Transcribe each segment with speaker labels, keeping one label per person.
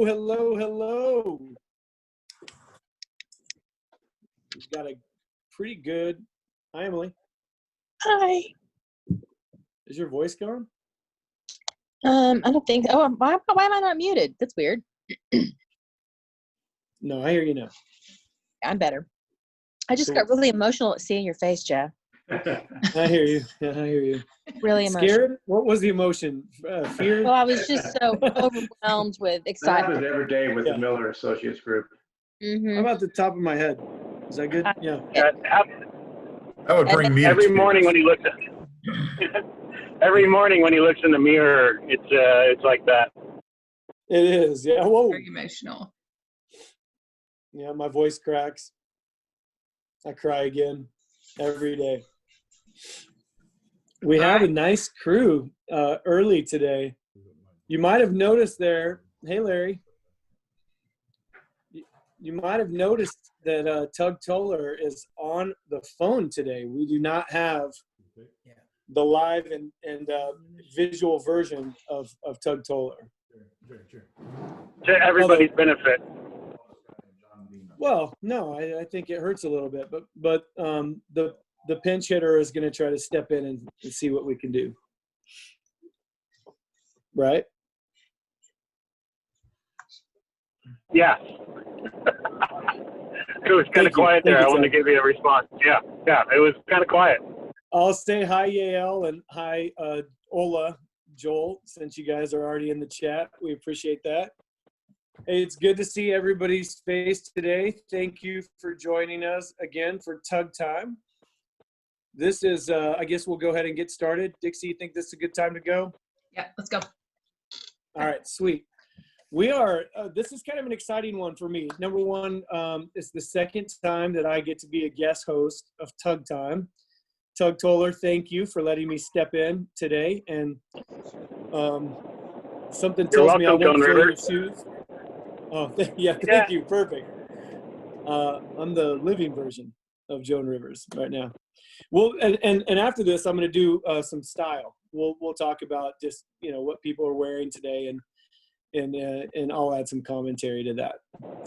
Speaker 1: Hello, hello, hello. We've got a pretty good. Hi, Emily.
Speaker 2: Hi.
Speaker 1: Is your voice going?
Speaker 2: I don't think. Oh, why am I not muted? That's weird.
Speaker 1: No, I hear you now.
Speaker 2: I'm better. I just
Speaker 1: Cool.
Speaker 2: got really emotional at seeing your face, Jeff.
Speaker 1: I hear you. Yeah, I hear you.
Speaker 2: Really emotional.
Speaker 1: Scared? What was the emotion? Fear?
Speaker 2: Well, I was just so overwhelmed with
Speaker 3: That
Speaker 2: excitement.
Speaker 3: happens every day with the Miller Associates Group.
Speaker 1: How about the top of my head? Is that good? Yeah.
Speaker 4: That would bring me
Speaker 5: every
Speaker 4: to
Speaker 5: morning when he looks at every morning when he looks in the mirror, it's like that.
Speaker 1: It is. Yeah. Whoa.
Speaker 6: Very emotional.
Speaker 1: Yeah, my voice cracks. I cry again every day. We have a nice crew early today. You might have noticed there. Hey, Larry. You might have noticed that Tug Toller is on the phone today. We do not have the live and visual version of Tug Toller.
Speaker 5: To everybody's benefit.
Speaker 1: Well, no, I think it hurts a little bit, but the pinch hitter is going to try to step in and see what we can do. Right?
Speaker 5: Yeah. It was kind of quiet there. I wanted to give you a response. Yeah, it was kind of quiet.
Speaker 1: I'll say hi, Yael, and hi, Ola, Joel, since you guys are already in the chat. We appreciate that. Hey, it's good to see everybody's face today. Thank you for joining us again for Tug Time. This is, I guess we'll go ahead and get started. Dixie, you think this is a good time to go?
Speaker 6: Yeah, let's go.
Speaker 1: All right, sweet. We are, this is kind of an exciting one for me. Number one, it's the second time that I get to be a guest host of Tug Time. Tug Toller, thank you for letting me step in today. And something tells me I won't fill your shoes. Oh, yeah, thank you. Perfect. I'm the living version of Joan Rivers right now. Well, and after this, I'm going to do some style. We'll talk about just, what people are wearing today, and I'll add some commentary to that.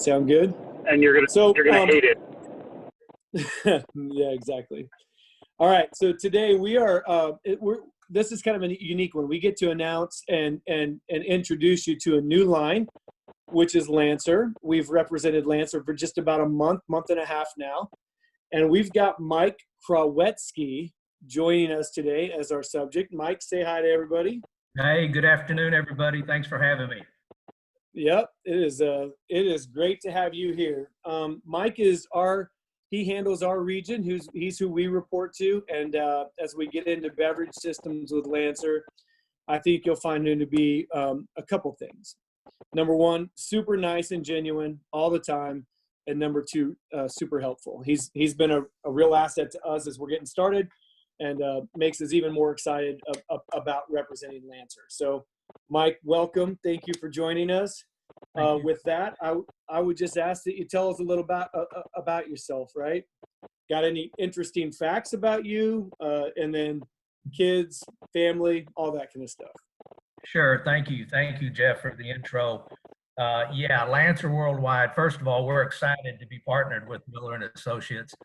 Speaker 1: Sound good?
Speaker 5: And you're gonna hate it.
Speaker 1: Yeah, exactly. All right. So today we are. This is kind of a unique one. We get to announce and introduce you to a new line, which is Lancer. We've represented Lancer for just about a month and a half now, and we've got Mike Krawetsky joining us today as our subject. Mike, say hi to everybody.
Speaker 7: Hey, good afternoon, everybody. Thanks for having me.
Speaker 1: Yep, it is great to have you here. Mike he handles our region. He's who we report to, and as we get into beverage systems with Lancer, I think you'll find him to be a couple things. Number one, super nice and genuine all the time, and number two, super helpful. He's been a real asset to us as we're getting started, and makes us even more excited about representing Lancer. So, Mike, welcome. Thank you for joining us. With that, I would just ask that you tell us a little about yourself, right? Got any interesting facts about you, and then kids, family, all that kind of stuff.
Speaker 7: Sure. Thank you, Jeff, for the intro. Yeah, Lancer Worldwide. First of all, we're excited to be partnered with Miller and Associates.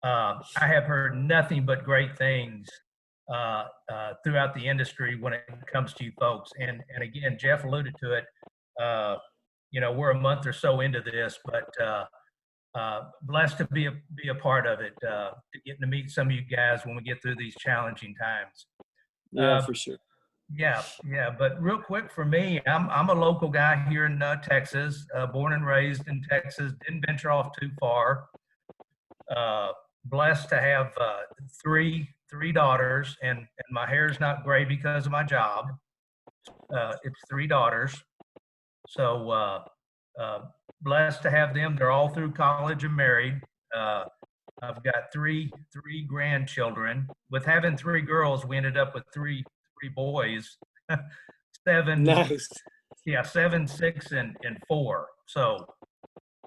Speaker 7: I have heard nothing but great things throughout the industry when it comes to you folks. And again, Jeff alluded to it. We're a month or so into this, but blessed to be a part of it, getting to meet some of you guys when we get through these challenging times.
Speaker 1: Yeah, for sure.
Speaker 7: Yeah. But real quick for me, I'm a local guy here in Texas, born and raised in Texas. Didn't venture off too far. Blessed to have three daughters, and my hair is not gray because of my job. It's three daughters. So blessed to have them. They're all through college and married. I've got three grandchildren. With having three girls, we ended up with three boys. Seven.
Speaker 1: Nice.
Speaker 7: Yeah, 7, 6, and 4. So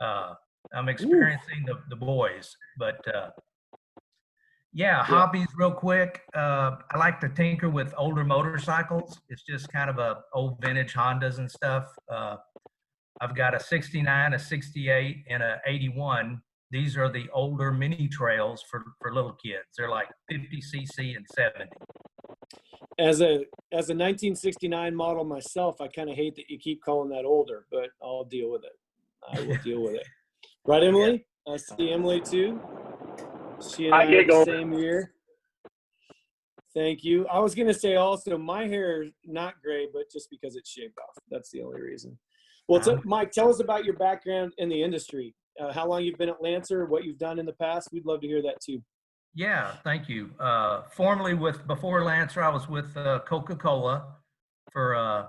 Speaker 7: I'm experiencing the boys, but hobbies real quick. I like to tinker with older motorcycles. It's just kind of a old vintage Hondas and stuff. I've got a 69, a 68, and a 81. These are the older mini trails for little kids. They're like 50 cc and 70.
Speaker 1: As a 1969 model myself, I kind of hate that you keep calling that older, but I'll deal with it. I will deal with it. Right, Emily? I see Emily too. She and I are the
Speaker 5: giggled.
Speaker 1: same year. Thank you. I was going to say also, my hair is not gray, but just because it's shaved off. That's the only reason. Well, Mike, tell us about your background in the industry. How long you've been at Lancer, what you've done in the past. We'd love to hear that too.
Speaker 7: Yeah, thank you. Formerly before Lancer, I was with Coca-Cola for, I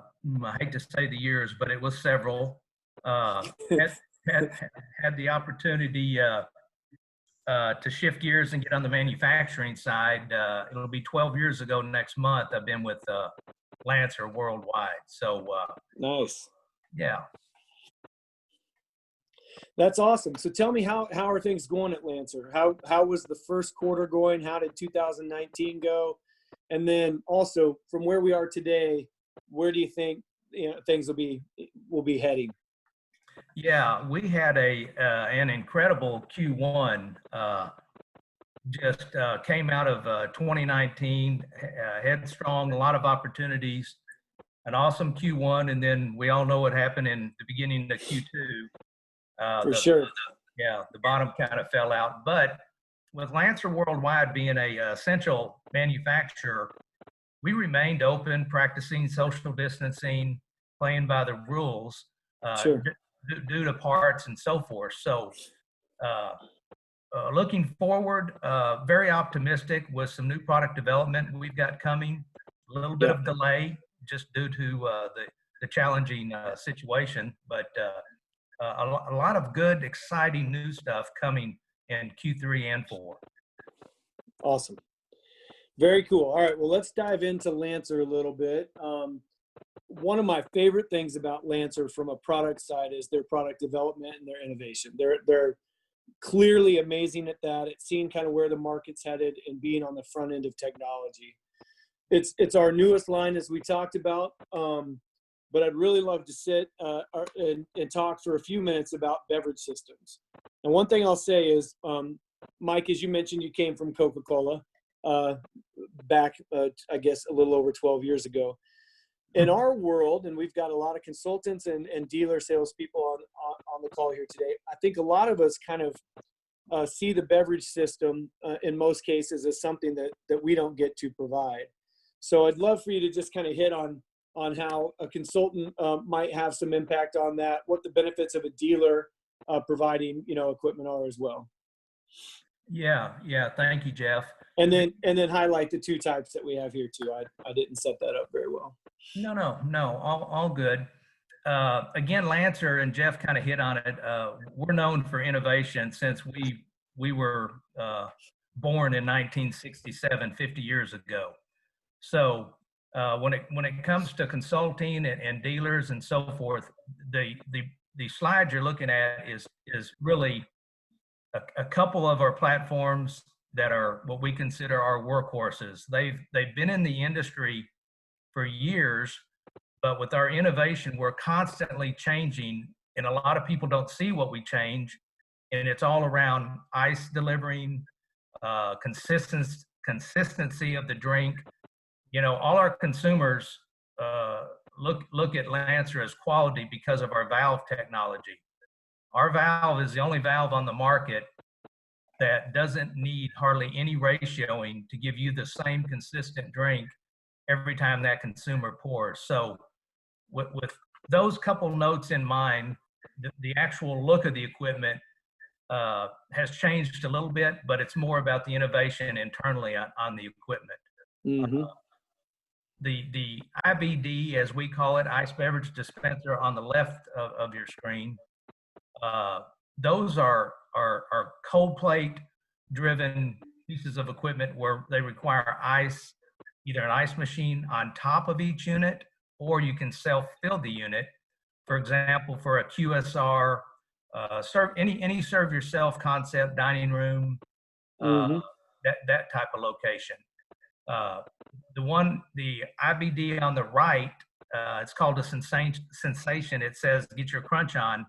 Speaker 7: hate to say the years, but it was several. Had the opportunity to shift gears and get on the manufacturing side. It'll be 12 years ago next month. I've been with Lancer worldwide. So
Speaker 1: nice.
Speaker 7: Yeah.
Speaker 1: That's awesome. So tell me, how are things going at Lancer? How was the first quarter going? How did 2019 go? And then also from where we are today, where do you think things will be heading?
Speaker 7: Yeah, we had an incredible Q1. Just came out of 2019 headstrong, a lot of opportunities, an awesome Q1, and then we all know what happened in the beginning of Q2.
Speaker 1: For sure.
Speaker 7: The bottom kind of fell out. But with Lancer Worldwide being a essential manufacturer, we remained open, practicing social distancing, playing by the rules,
Speaker 1: Sure.
Speaker 7: due to parts and so forth. So looking forward, very optimistic with some new product development we've got coming. A little bit of delay just due to the challenging situation, but a lot of good, exciting new stuff coming in Q3 and 4.
Speaker 1: Awesome. Very cool. All right, well, let's dive into Lancer a little bit. One of my favorite things about Lancer from a product side is their product development and their innovation. They're clearly amazing at that. It's seeing kind of where the market's headed and being on the front end of technology. It's our newest line, as we talked about, but I'd really love to sit and talk for a few minutes about beverage systems. And one thing I'll say is, Mike, as you mentioned, you came from Coca-Cola back, I guess, a little over 12 years ago. In our world, and we've got a lot of consultants and dealer salespeople on the call here today, I think a lot of us kind of see the beverage system in most cases as something that we don't get to provide. So I'd love for you to just kind of hit on how a consultant might have some impact on that, what the benefits of a dealer providing equipment are as well.
Speaker 7: Yeah. Thank you, Jeff.
Speaker 1: And then highlight the two types that we have here too. I didn't set that up very well.
Speaker 7: No, all good. Again, Lancer and Jeff kind of hit on it. We're known for innovation since we were born in 1967, 50 years ago. So when it comes to consulting and dealers and so forth, the slide you're looking at is really a couple of our platforms that are what we consider our workhorses. They've been in the industry for years, but with our innovation, we're constantly changing, and a lot of people don't see what we change, and it's all around ice delivering, consistency of the drink. All our consumers look at Lancer as quality because of our valve technology. Our valve is the only valve on the market that doesn't need hardly any ratioing to give you the same consistent drink every time that consumer pours. So with those couple notes in mind, the actual look of the equipment has changed a little bit, but it's more about the innovation internally on the equipment.
Speaker 1: Mm-hmm.
Speaker 7: The IBD, as we call it, ice beverage dispenser on the left of your screen, those are cold plate driven pieces of equipment where they require ice, either an ice machine on top of each unit, or you can self-fill the unit. For example, for a QSR, any serve yourself concept, dining room, that type of location. The IBD on the right It's called a sensation. It says, get your crunch on.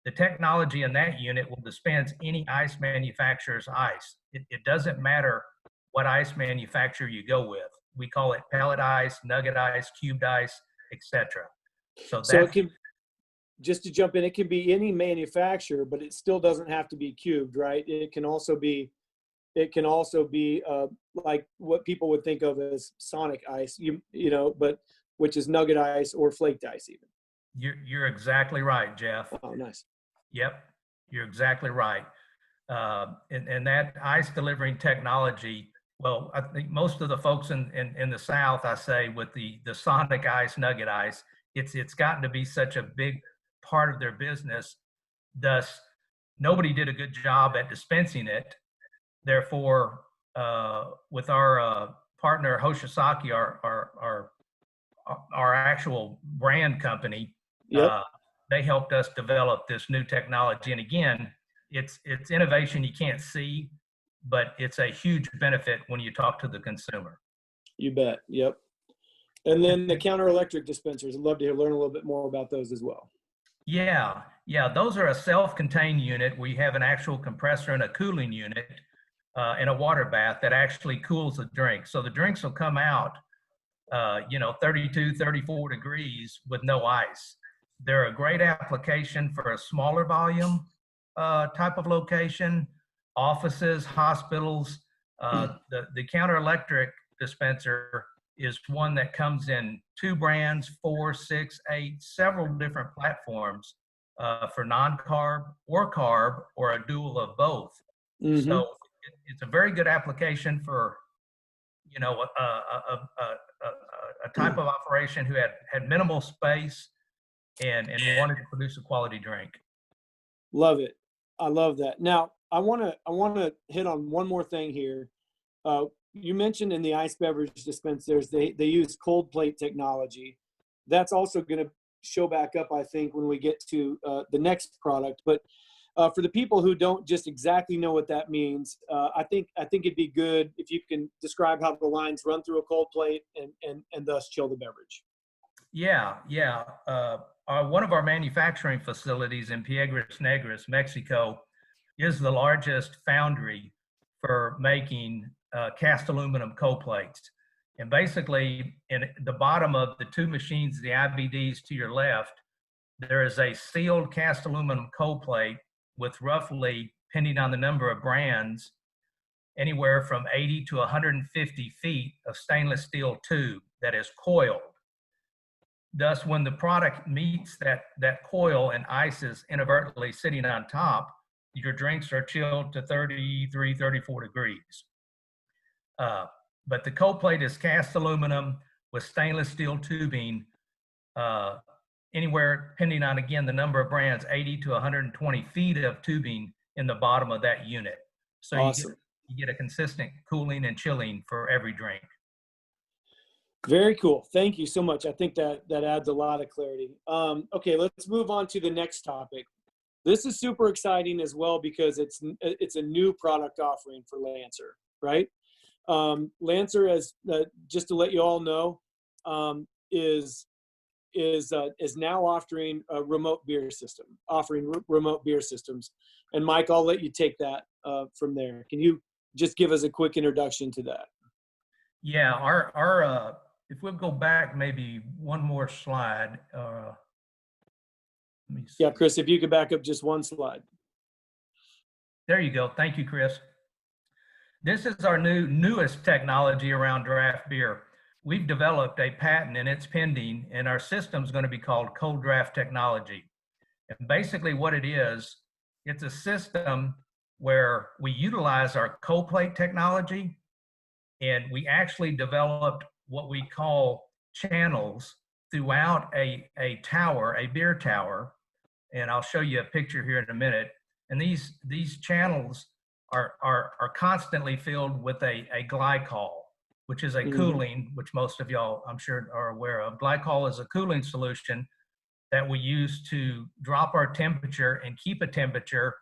Speaker 7: The technology in that unit will dispense any ice manufacturer's ice. It doesn't matter what ice manufacturer you go with. We call it pellet ice, nugget ice, cubed ice, etc. So
Speaker 1: it can, just to jump in, it can be any manufacturer, but it still doesn't have to be cubed, right? It can also be like what people would think of as sonic ice, you know, but which is nugget ice or flaked ice even.
Speaker 7: You're exactly right, Jeff.
Speaker 1: Oh, nice.
Speaker 7: Yep, you're exactly right. And that ice delivering technology, well, I think most of the folks in the South, I say, with the sonic ice, nugget ice, it's gotten to be such a big part of their business. Thus, nobody did a good job at dispensing it. Therefore, with our partner Hoshizaki, our actual brand company,
Speaker 1: Yep.
Speaker 7: they helped us develop this new technology. And again, it's innovation you can't see, but it's a huge benefit when you talk to the consumer.
Speaker 1: You bet. Yep. And then the counter electric dispensers, I'd love to learn a little bit more about those as well.
Speaker 7: Yeah, those are a self-contained unit. We have an actual compressor and a cooling unit and a water bath that actually cools the drink. So the drinks will come out, 32, 34 degrees with no ice. They're a great application for a smaller volume type of location, offices, hospitals. The counter electric dispenser is one that comes in 2 brands, 4, 6, 8, several different platforms for non-carb or carb or a dual of both.
Speaker 1: Mm-hmm.
Speaker 7: So it's a very good application for, a type of operation who had minimal space and wanted to produce a quality drink.
Speaker 1: Love it. I love that. Now, I want to hit on one more thing here. You mentioned in the ice beverage dispensers, they use cold plate technology. That's also going to show back up, I think, when we get to the next product. But for the people who don't just exactly know what that means, I think it'd be good if you can describe how the lines run through a cold plate and thus chill the beverage.
Speaker 7: Yeah. One of our manufacturing facilities in Piedras Negras, Mexico, is the largest foundry for making cast aluminum cold plates. And basically, in the bottom of the 2 machines, the IBDs to your left, there is a sealed cast aluminum cold plate with roughly, depending on the number of brands, anywhere from 80 to 150 feet of stainless steel tube that is coiled. Thus, when the product meets that coil and ice is inadvertently sitting on top, your drinks are chilled to 33, 34 degrees. But the cold plate is cast aluminum with stainless steel tubing, anywhere, depending on, again, the number of brands, 80 to 120 feet of tubing in the bottom of that unit. So
Speaker 1: awesome.
Speaker 7: you get a consistent cooling and chilling for every drink.
Speaker 1: Very cool. Thank you so much. I think that adds a lot of clarity. Okay, let's move on to the next topic. This is super exciting as well because it's a new product offering for Lancer, right? Lancer, as just to let you all know, is now offering a remote beer system, remote beer systems. And Mike, I'll let you take that from there. Can you just give us a quick introduction to that?
Speaker 7: Yeah, our if we'll go back maybe one more slide. Let me see.
Speaker 1: Yeah, Chris, if you could back up just one slide.
Speaker 7: There you go. Thank you, Chris. This is our newest technology around draft beer. We've developed a patent and it's pending, and our system is going to be called Cold Draft Technology. And basically what it is, it's a system where we utilize our cold plate technology, and we actually developed what we call channels throughout a tower, a beer tower. And I'll show you a picture here in a minute. And these channels are constantly filled with a glycol, which is a cooling, which most of y'all, I'm sure, are aware of. Glycol is a cooling solution that we use to drop our temperature and keep a temperature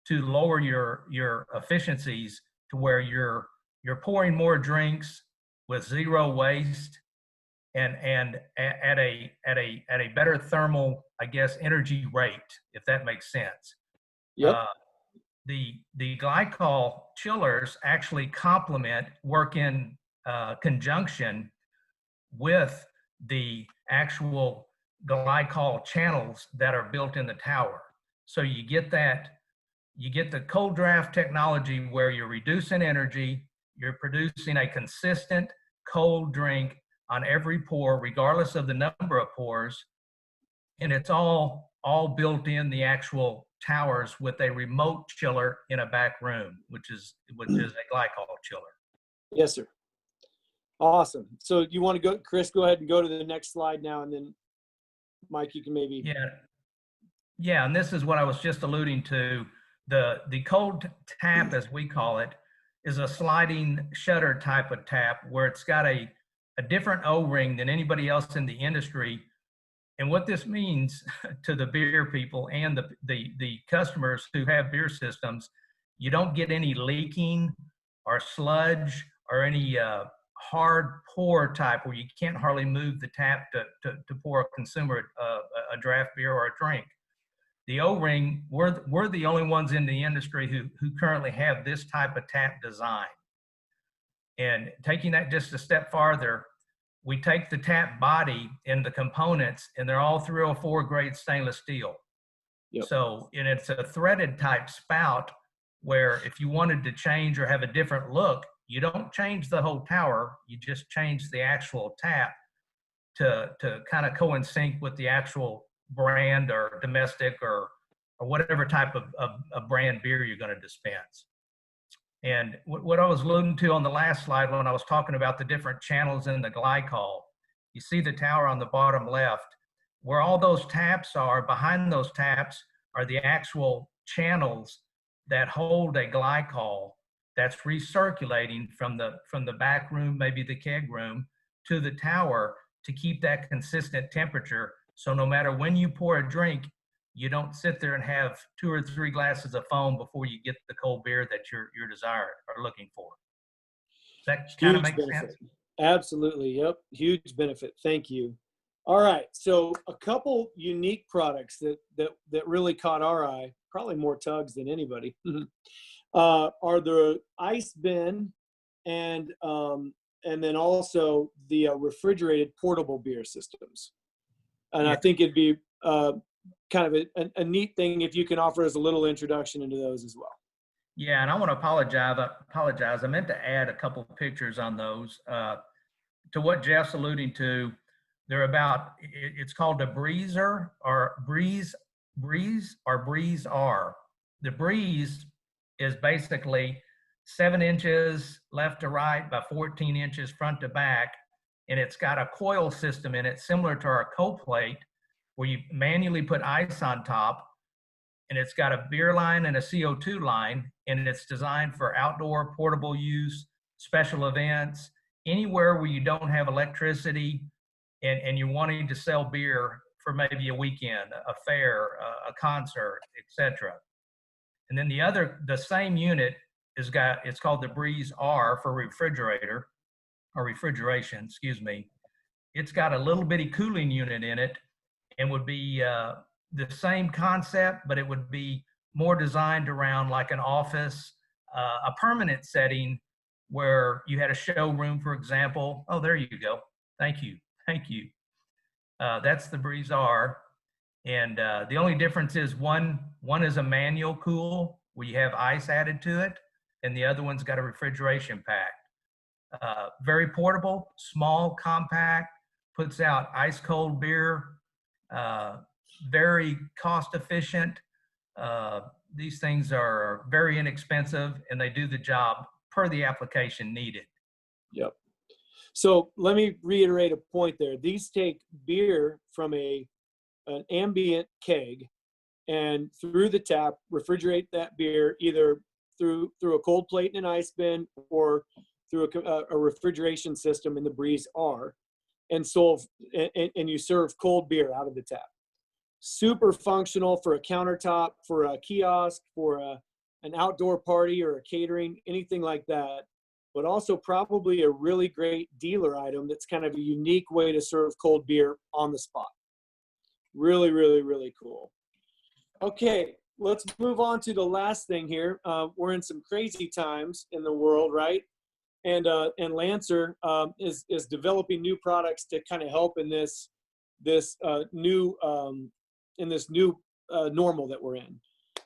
Speaker 7: to lower your efficiencies to where you're pouring more drinks with zero waste at a better thermal, I guess, energy rate, if that makes sense.
Speaker 1: Yep.
Speaker 7: The glycol chillers actually work in conjunction with the actual glycol channels that are built in the tower. So you get the cold draft technology where you're reducing energy, you're producing a consistent cold drink on every pour, regardless of the number of pours, and it's all built in the actual towers with a remote chiller in a back room, which is a glycol chiller.
Speaker 1: Yes, sir. Awesome. So you want to go, Chris, go ahead and go to the next slide now, and then Mike, you can maybe.
Speaker 7: Yeah, and this is what I was just alluding to. The cold tap, as we call it, is a sliding shutter type of tap where it's got a different O-ring than anybody else in the industry. And what this means to the beer people and the customers who have beer systems, you don't get any leaking or sludge or any hard pour type where you can't hardly move the tap to pour a consumer a draft beer or a drink. The O-ring, we're the only ones in the industry who currently have this type of tap design. And taking that just a step farther, we take the tap body and the components, and they're all 304 grade stainless steel.
Speaker 1: Yep.
Speaker 7: So, and it's a threaded type spout where if you wanted to change or have a different look, you don't change the whole tower, you just change the actual tap to kind of co-in-sync with the actual brand or domestic or whatever type of brand beer you're going to dispense. And what I was alluding to on the last slide when I was talking about the different channels in the glycol, you see the tower on the bottom left. Where all those taps are, behind those taps are the actual channels that hold a glycol that's recirculating from the back room, maybe the keg room, to the tower to keep that consistent temperature. So no matter when you pour a drink, you don't sit there and have 2 or 3 glasses of foam before you get the cold beer that you're desired or looking for. Does that kind of make sense?
Speaker 1: Absolutely. Yep. Huge benefit. Thank you. All right. So a couple unique products that really caught our eye, probably more Tugs than anybody, are the ice bin and then also the refrigerated portable beer systems. And I think it'd be kind of a neat thing if you can offer us a little introduction into those as well.
Speaker 7: Yeah, and I want to apologize. I meant to add a couple of pictures on those. To what Jeff's alluding to, they're about, it's called a breezer or breeze R. The breeze is basically 7 inches left to right by 14 inches front to back. And it's got a coil system in it similar to our cold plate where you manually put ice on top, and it's got a beer line and a CO2 line, and it's designed for outdoor portable use, special events, anywhere where you don't have electricity and you're wanting to sell beer for maybe a weekend, a fair, a concert, etc. And then the same unit it's called the Breeze R for refrigerator or refrigeration, excuse me. It's got a little bitty cooling unit in it and would be the same concept, but it would be more designed around like an office, a permanent setting where you had a showroom, for example. Oh, there you go. Thank you. That's the Breeze R. And the only difference is one is a manual cool where you have ice added to it, and the other one's got a refrigeration pack. Very portable, small, compact, puts out ice cold beer, very cost efficient. These things are very inexpensive and they do the job per the application needed.
Speaker 1: Yep. So let me reiterate a point there. These take beer from an ambient keg and through the tap, refrigerate that beer either through a cold plate and an ice bin or through a refrigeration system in the Breeze R, and you serve cold beer out of the tap. Super functional for a countertop, for a kiosk, for an outdoor party or a catering, anything like that. but also probably a really great dealer item that's kind of a unique way to serve cold beer on the spot. Really, really, really cool. Okay, let's move on to the last thing here. We're in some crazy times in the world, right? And Lancer is developing new products to kind of help in this new normal that we're in.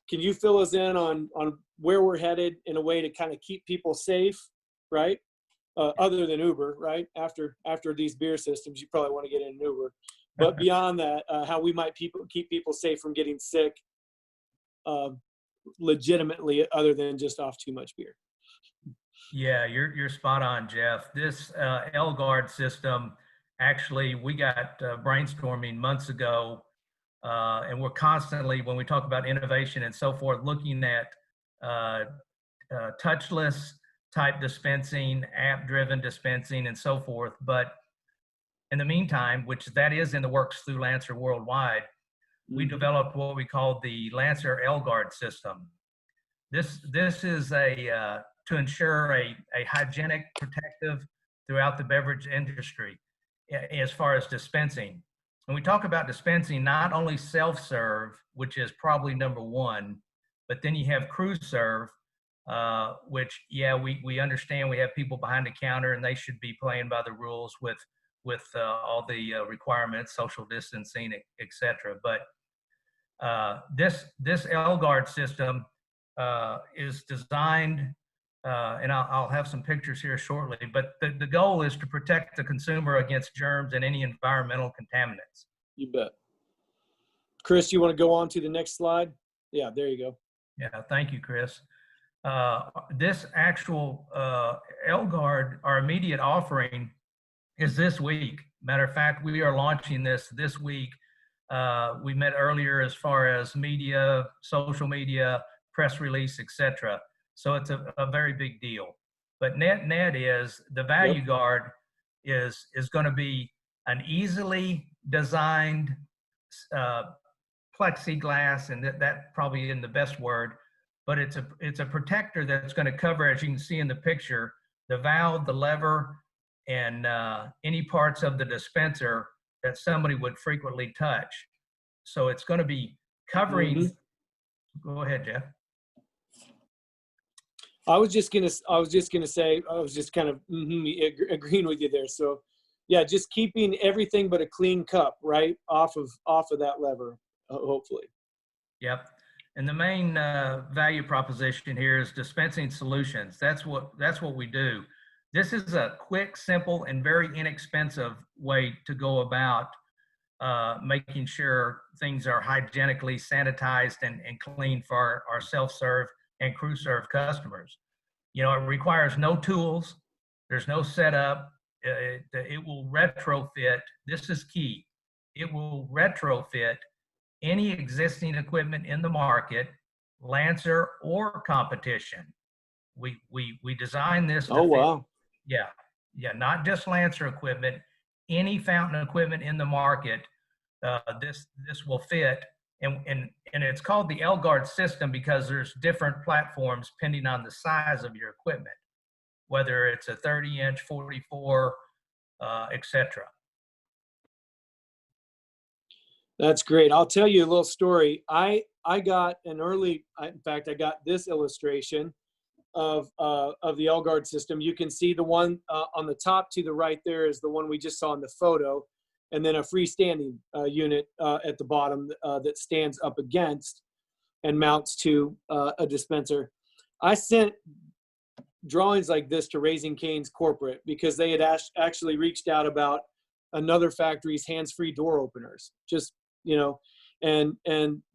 Speaker 1: Can you fill us in on where we're headed in a way to kind of keep people safe, right? Other than Uber, right? After these beer systems, you probably want to get in an Uber. But beyond that, how we might keep people safe from getting sick legitimately, other than just off too much beer.
Speaker 7: Yeah, you're spot on, Jeff. This L-Guard system, actually, we got brainstorming months ago, and we're constantly, when we talk about innovation and so forth, looking at touchless type dispensing, app-driven dispensing, and so forth. But in the meantime, which that is in the works through Lancer Worldwide, we developed what we call the Lancer L-Guard system. This is to ensure a hygienic, protective throughout the beverage industry as far as dispensing. When we talk about dispensing, not only self-serve, which is probably number one, but then you have crew serve, which, yeah, we understand we have people behind the counter and they should be playing by the rules with all the requirements, social distancing, et cetera. But this L-Guard system is designed, and I'll have some pictures here shortly, but the goal is to protect the consumer against germs and any environmental contaminants.
Speaker 1: You bet. Chris, you want to go on to the next slide? Yeah, there you go.
Speaker 7: Yeah, thank you, Chris. This actual L-Guard, our immediate offering, is this week. Matter of fact, we are launching this week. We met earlier as far as media, social media, press release, etc. So it's a very big deal. But net is the Value Guard is going to be an easily designed plexiglass, and that probably isn't the best word, but it's a protector that's going to cover, as you can see in the picture, the valve, the lever, and any parts of the dispenser that somebody would frequently touch. So it's going to be covering. Go ahead, Jeff.
Speaker 1: I was just gonna say, I was just kind of agreeing with you there. So, yeah, just keeping everything but a clean cup, right, off of that lever, hopefully.
Speaker 7: Yep. And the main value proposition here is dispensing solutions. That's what we do. This is a quick, simple, and very inexpensive way to go about making sure things are hygienically sanitized and clean for our self-serve and crew serve customers. You know, it requires no tools. There's no setup. It will retrofit. This is key. It will retrofit any existing equipment in the market, Lancer or competition. We designed this to
Speaker 1: Oh, wow.
Speaker 7: Yeah, not just Lancer equipment, any fountain equipment in the market, this will fit. And it's called the L-Guard system because there's different platforms depending on the size of your equipment, whether it's a 30-inch, 44, etc. That's
Speaker 1: great. I'll tell you a little story. I got in fact, I got this illustration of the L-Guard system. You can see the one on the top to the right there is the one we just saw in the photo, and then a freestanding unit at the bottom that stands up against and mounts to a dispenser. I sent drawings like this to Raising Cane's corporate because they had actually reached out about another factory's hands-free door openers. Just, you know, and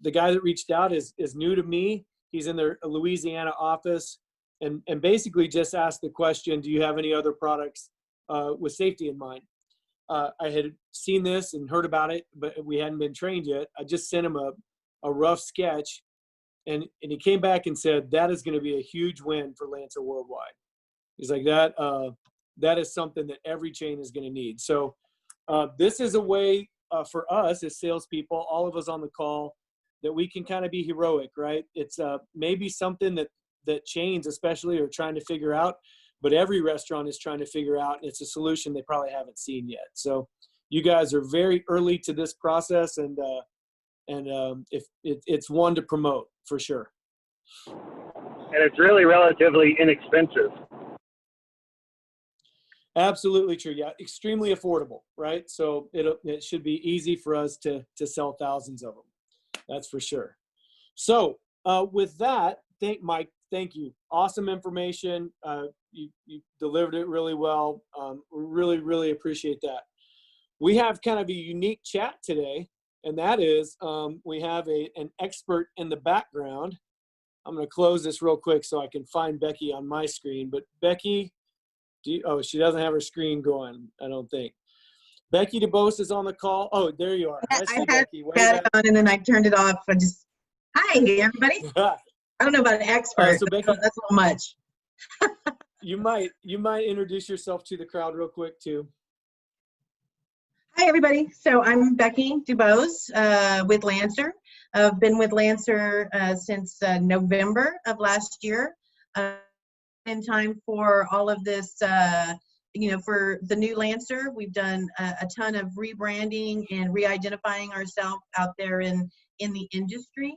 Speaker 1: the guy that reached out is new to me. He's in their Louisiana office and basically just asked the question, do you have any other products with safety in mind? I had seen this and heard about it, but we hadn't been trained yet. I just sent him a rough sketch, and he came back and said, that is going to be a huge win for Lancer Worldwide. He's like, that is something that every chain is going to need. So this is a way for us as salespeople, all of us on the call, that we can kind of be heroic, right? It's maybe something that chains especially are trying to figure out, but every restaurant is trying to figure out, and it's a solution they probably haven't seen yet. So you guys are very early to this process, and if it's one to promote for sure.
Speaker 5: And it's really relatively inexpensive.
Speaker 1: Absolutely true. Yeah, extremely affordable, right? So it should be easy for us to sell thousands of them. That's for sure. So with that, Mike, thank you. Awesome information. You delivered it really well. Really, really appreciate that. We have kind of a unique chat today, and that is we have an expert in the background. I'm going to close this real quick so I can find Becky on my screen. But Becky, she doesn't have her screen going, I don't think. Becky DeBose is on the call. Oh, there you are. I see Becky.
Speaker 6: Had it on and then I turned it off. Hi, everybody. I don't know about an expert.
Speaker 1: So Becky,
Speaker 6: that's a little much.
Speaker 1: you might introduce yourself to the crowd real quick too.
Speaker 6: Hi, everybody. So I'm Becky DeBose with Lancer. I've been with Lancer since November of last year. In time for all of this, for the new Lancer, we've done a ton of rebranding and re-identifying ourselves out there in the industry.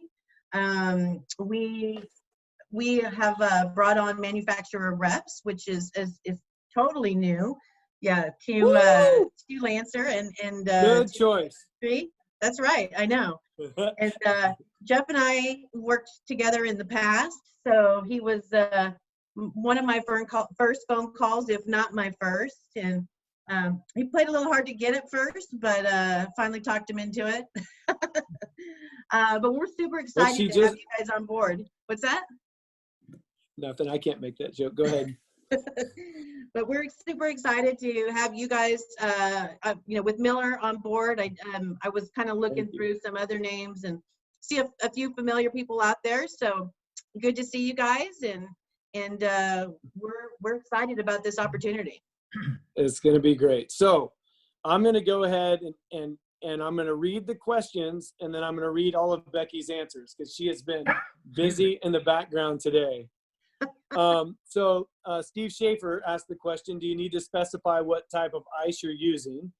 Speaker 6: We have brought on manufacturer reps, which is totally new. Yeah, to Lancer and
Speaker 1: good choice.
Speaker 6: That's right, I know. And Jeff and I worked together in the past, so he was one of my first phone calls, if not my first. And he played a little hard to get at first, but finally talked him into it. But we're super excited to have you guys on board. What's that?
Speaker 1: Nothing. I can't make that joke. Go ahead.
Speaker 6: But we're super excited to have you guys, with Miller on board. I was kind of looking through some other names and see a few familiar people out there. So good to see you guys, and we're excited about this opportunity.
Speaker 1: It's going to be great. So I'm going to go ahead and I'm going to read the questions, and then I'm going to read all of Becky's answers because she has been busy in the background today. So Steve Schaefer asked the question, do you need to specify what type of ice you're using?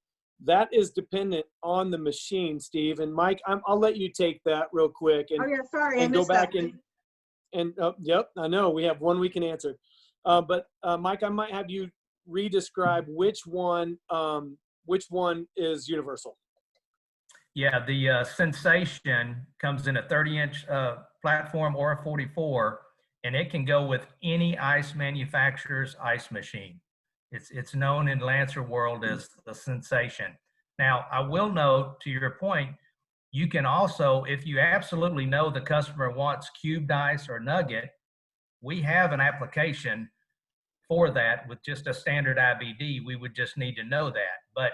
Speaker 1: That is dependent on the machine, Steve. And Mike, I'll let you take that real quick and, and go back and yep, I know we have one we can answer. But Mike, I might have you re-describe which one is universal.
Speaker 7: Yeah, the Sensation comes in a 30-inch platform or a 44, and it can go with any ice manufacturer's ice machine. It's known in Lancer world as the Sensation. Now, I will note, to your point, you can also, if you absolutely know the customer wants cubed ice or nugget, we have an application for that with just a standard IBD. We would just need to know that. But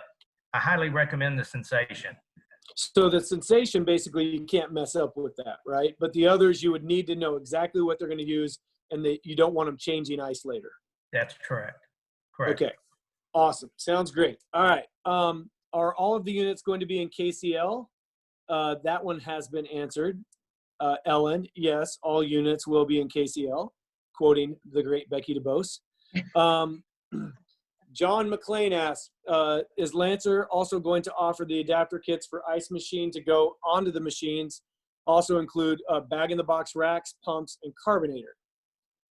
Speaker 7: I highly recommend the Sensation.
Speaker 1: So the Sensation, basically, you can't mess up with that, right? But the others, you would need to know exactly what they're going to use, and you don't want them changing ice later.
Speaker 7: That's correct. Correct.
Speaker 1: Okay. Awesome. Sounds great. All right. Are all of the units going to be in KCL? That one has been answered. Ellen, yes, all units will be in KCL, quoting the great Becky DeBose. John McLean asks, is Lancer also going to offer the adapter kits for ice machine to go onto the machines, also include bag-in-the-box racks, pumps, and carbonator?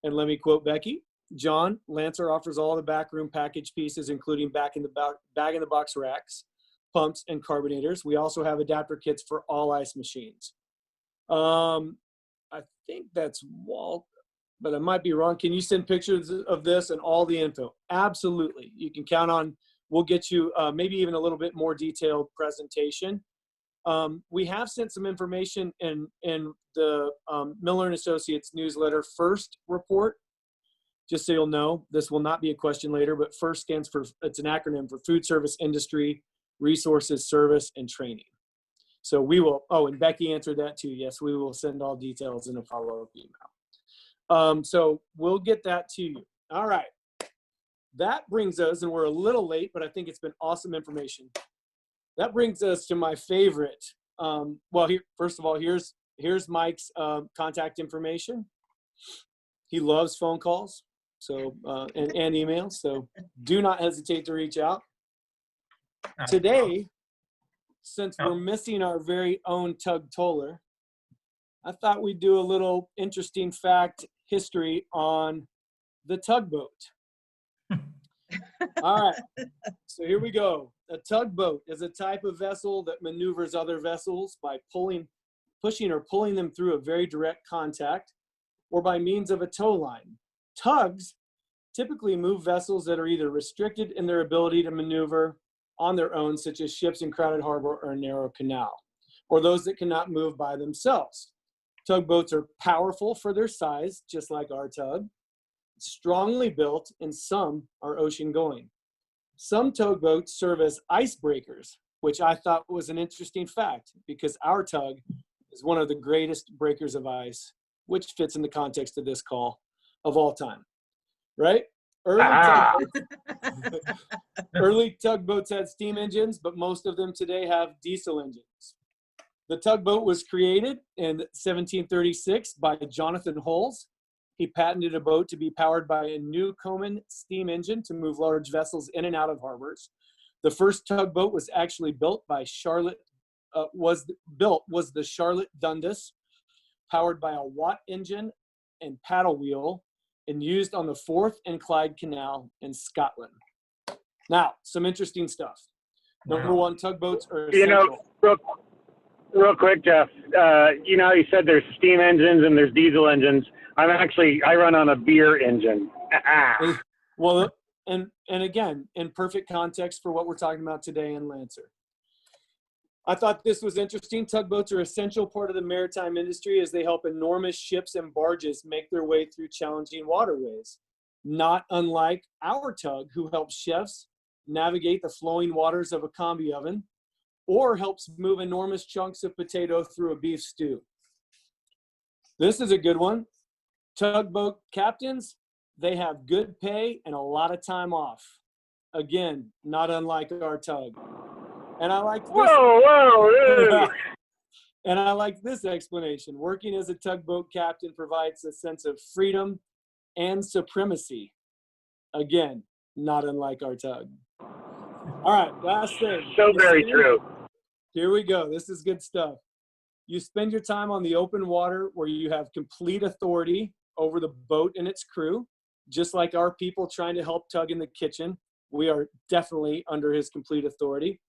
Speaker 1: And let me quote Becky. John, Lancer offers all the backroom package pieces, including bag-in-the-box racks, pumps, and carbonators. We also have adapter kits for all ice machines. I think that's Walt, but I might be wrong. Can you send pictures of this and all the info? Absolutely. You can count on, we'll get you maybe even a little bit more detailed presentation. We have sent some information in the Miller & Associates newsletter FIRST report. Just so you'll know, this will not be a question later, but FIRST stands for, it's an acronym for Food Service Industry, Resources, Service, and Training. So we will, and Becky answered that too. Yes, we will send all details in a follow-up email. So we'll get that to you. All right. That brings us, and we're a little late, but I think it's been awesome information. That brings us to my favorite. First of all, here's Mike's contact information. He loves phone calls. So, and email. So do not hesitate to reach out. Today, since we're missing our very own Tug Toller, I thought we'd do a little interesting fact history on the tugboat. All right, so here we go. A tugboat is a type of vessel that maneuvers other vessels by pushing or pulling them through a very direct contact or by means of a tow line. Tugs typically move vessels that are either restricted in their ability to maneuver on their own, such as ships in crowded harbor or a narrow canal, or those that cannot move by themselves. Tugboats are powerful for their size, just like our tug, strongly built, and some are ocean-going. Some tugboats serve as icebreakers, which I thought was an interesting fact because our tug is one of the greatest breakers of ice, which fits in the context of this call of all time, right? Early tugboats had steam engines, but most of them today have diesel engines. The tugboat was created in 1736 by Jonathan Hulls. He patented a boat to be powered by a Newcomen steam engine to move large vessels in and out of harbors. The first tugboat was actually built by was the Charlotte Dundas, powered by a Watt engine and paddle wheel, and used on the Forth and Clyde Canal in Scotland. Now, some interesting stuff. Number one, tugboats are essential.
Speaker 5: Real quick, Jeff, you know, you said there's steam engines and there's diesel engines. I run on a beer engine.
Speaker 1: Well, and again, in perfect context for what we're talking about today in Lancer. I thought this was interesting. Tugboats are an essential part of the maritime industry as they help enormous ships and barges make their way through challenging waterways. Not unlike our tug, who helps chefs navigate the flowing waters of a combi oven, or helps move enormous chunks of potato through a beef stew. This is a good one. Tugboat captains, they have good pay and a lot of time off. Again, not unlike our tug. And I like this.
Speaker 5: Whoa.
Speaker 1: And I like this explanation. Working as a tugboat captain provides a sense of freedom and supremacy. Again, not unlike our tug. All right, last thing.
Speaker 5: So very true.
Speaker 1: Here we go. This is good stuff. You spend your time on the open water where you have complete authority over the boat and its crew, just like our people trying to help Tug in the kitchen. We are definitely under his complete authority.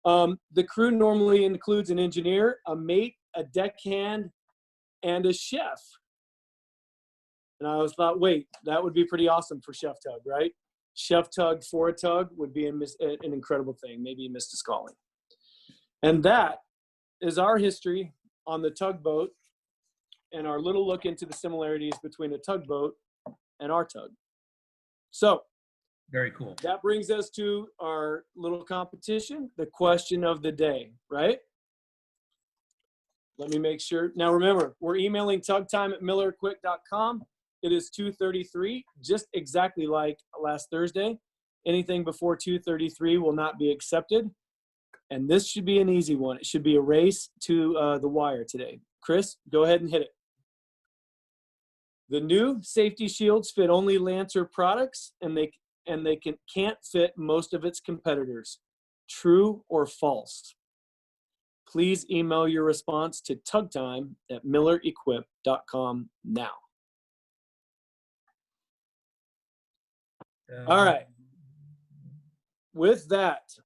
Speaker 1: The crew normally includes an engineer, a mate, a deckhand, and a chef. And I thought, wait, that would be pretty awesome for Chef Tug, right? Chef Tug for a tug would be an incredible thing. Maybe he missed his calling. And that is our history on the tugboat and our little look into the similarities between a tugboat and our tug. So,
Speaker 7: very cool.
Speaker 1: That brings us to our little competition, the question of the day, right? Let me make sure. Now remember, we're emailing tugtime@millerequip.com. It is 2:33, just exactly like last Thursday. Anything before 2:33 will not be accepted. And this should be an easy one. It should be a race to the wire today. Chris, go ahead and hit it. The new safety shields fit only Lancer products, and they can't fit most of its competitors. True or false? Please email your response to tugtime@millerequip.com now. All right. With that,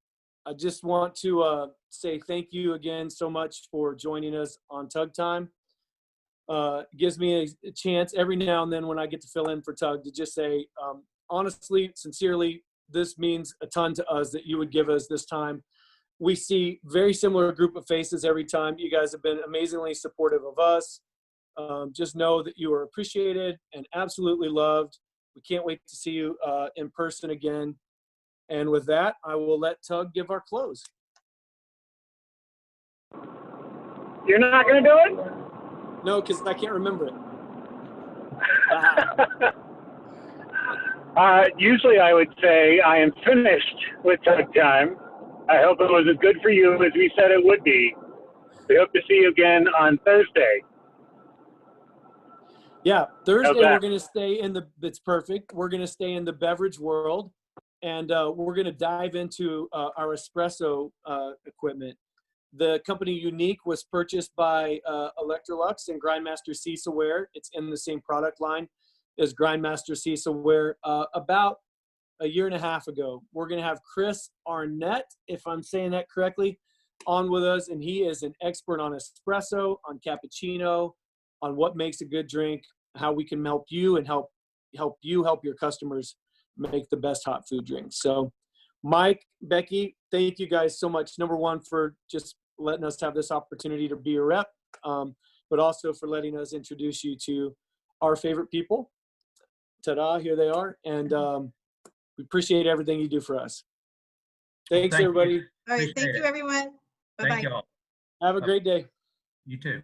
Speaker 1: I just want to say thank you again so much for joining us on Tug Time. It gives me a chance every now and then when I get to fill in for Tug to just say, honestly, sincerely, this means a ton to us that you would give us this time. We see very similar group of faces every time. You guys have been amazingly supportive of us. Just know that you are appreciated and absolutely loved. We can't wait to see you in person again. And with that, I will let Tug give our close.
Speaker 5: You're not going to do it?
Speaker 1: No, because I can't remember it.
Speaker 5: Usually I would say I am finished with Tug Time. I hope it was as good for you as we said it would be. We hope to see you again on Thursday.
Speaker 1: Yeah, Thursday
Speaker 5: Okay.
Speaker 1: we're going to stay in the. It's perfect. We're going to stay in the beverage world, and we're going to dive into our espresso equipment. The company Unique was purchased by Electrolux and Grindmaster Cecilware. It's in the same product line as Grindmaster Cecilware about a year and a half ago. We're going to have Chris Arnett, if I'm saying that correctly, on with us, and he is an expert on espresso, on cappuccino, on what makes a good drink, how we can help you and help your customers make the best hot food drinks. So Mike, Becky, thank you guys so much. Number one, for just letting us have this opportunity to be a rep, but also for letting us introduce you to our favorite people. Ta-da, here they are. And we appreciate everything you do for us. Thanks,
Speaker 7: Thank you.
Speaker 1: everybody.
Speaker 6: All right,
Speaker 7: Appreciate
Speaker 6: thank you,
Speaker 7: it.
Speaker 6: everyone.
Speaker 7: Thank
Speaker 6: Bye-bye.
Speaker 7: y'all.
Speaker 1: Have a great day.
Speaker 7: You too.